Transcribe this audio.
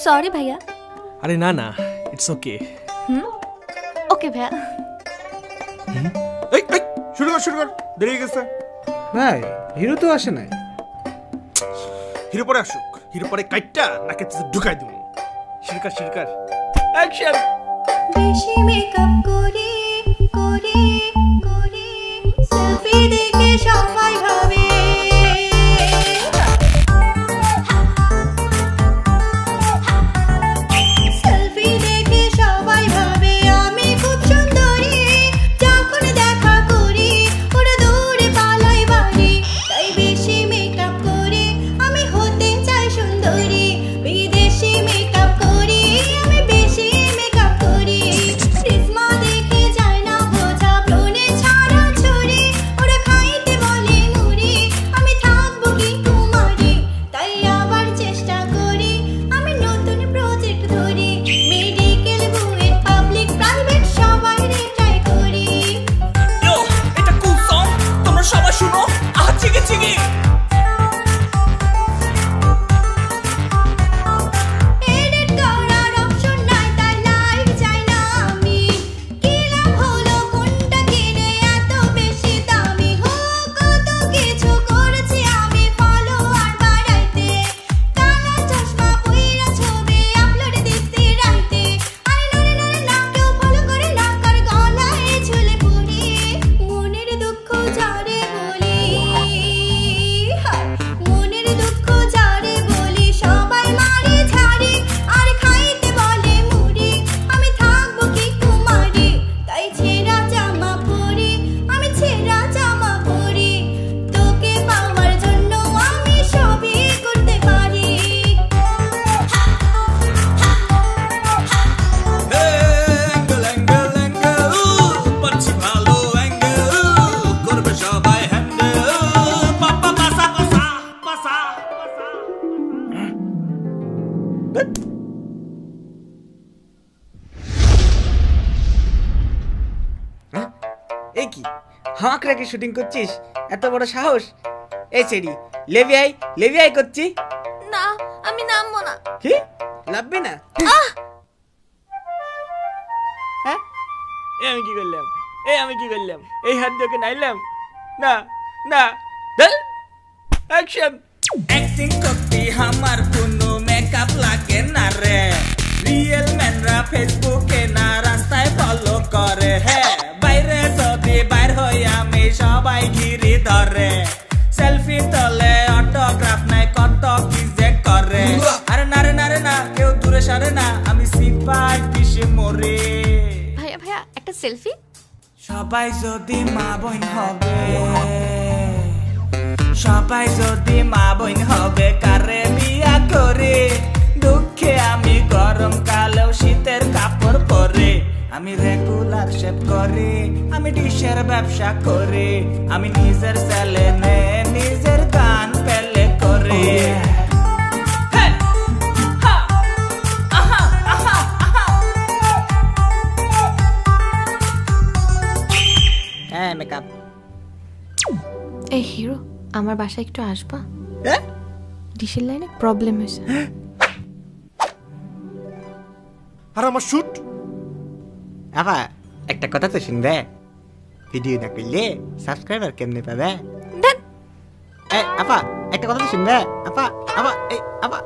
Sorry ভাইয়া। আরে না না, ইটস ওকে। ওকে ভাইয়া। এই এই শুরু কর দেরি হয়ে গেছে। ভাই হিরো তো আসে নাই। হিরো পরে আসুক, হিরো পরে কাইটটা নাকে ঢুকাই দিব। শিরকার অ্যাকশন। বেশি মেকআপ করে করে করে সেলফি দেখে সবাই ভাবে সেলফি দেখে সবাই ভাবে আমি খুব সুন্দরী। যখন দেখা করি ওরা দৌড়ে পালাই বাড়ি। তাই বেশি মেকআপ করে আমি হতে চাই সুন্দরী। বিদেশি মেকআপ করি আমি বেশি মেকআপ করি। রিসমা দেখে যায় না বোঝা ব্রণে ছাড়া ছড়ি। ওরা খাইতে বলে মুড়ি আমি থাকবো কি কুমারী। তাই আবার চেষ্টা করি আমি নতুন প্রজেক্ট ধরি। মেডিকেল বুয়েট পাবলিক প্রাইভেট সবাই ট্রাই করি। এটা কুল সং, তোমরা সবাই শুনো। চিকি চিকি এডিট করার অপশন নাই তাই লাইভ চাই না আমি। কি লাভ হলো কোনটা কিনে এত বেশি দামি। কত কিছু করেছি আমি ফলোয়ার বাড়াইতে। কানা চশমা পইরা ছবি আপলোড দিতে রাইতে। আরে নরে না কেউ ফলো করে না কার গলায় ঝুলে পড়ি। মনের দুঃখ যারে বলি মনের দুঃখ যারে বলি সবাই মারে ঝাড়ি। আর খাইতে বলে মুড়ি আমি থাকবো কি কুমারী। তাই ছেঁড়া জামা পরি আমি ছেঁড়া জামা পরি। তোকে পাওয়ার জন্য আমি সবই করতে পারি। অ্যাঙ্গেল অ্যাঙ্গেল অ্যাঙ্গেল পাচ্ছি ভালো অ্যাঙ্গেল করবে সবাই হ্যান্ডেল। পাপা পাসা পাসা পাসা এই কি হাঁক রেখে শুটিং করছিস? এত বড় সাহস! এই ছেড়ি লেভিয়াই করছি। না আমি নামবো না। কি লাভবে না? হ্যাঁ আমি কি করলাম? আমি কি করলাম? এই হাত দিয়ে ওকে নাইলাম? না না, অ্যাকশন। অ্যাক্টিং করতে আমার কোনো মেকআপ লাগে না রে। রিয়েল ম্যানরা ফেসবুকে না রাস্তায় ফলো করে। হ্যাঁ বাইরে যদি বাইর হই আমি সবাই ঘিরে ধরে। সেলফি তোলে অটোগ্রাফ নাই কত কি যে করে। আরে না রে না কেউ দূরে সরে না আমি সিপাই পিছে মরে। ভাইয়া ভাইয়া একটা সেলফি। সবাই যদি মা বোন হবে সবাই যদি মা বোন হবে কারে বিয়া করে। দুঃখে আমি গরম কালেও শীতের কাপড় পরে। আমি রেগুলার শেভ করি আমি ডিশের ব্যবসা করি। আমি নিজের চ্যানেলে নিজের গান পেলে করি। হ্যাঁ মেকআপ। এই হিরো আমার বাসায় একটু আসবা? হ্যাঁ ডিশের লাইনে প্রবলেম হয়েছে। আর আমার শুট। আপা একটা কথা তো শুনবে? ভিডিও না করলে সাবস্ক্রাইবার কেমনে পাবে? এই আপা একটা কথা তো শুনবে? আপা এই আপা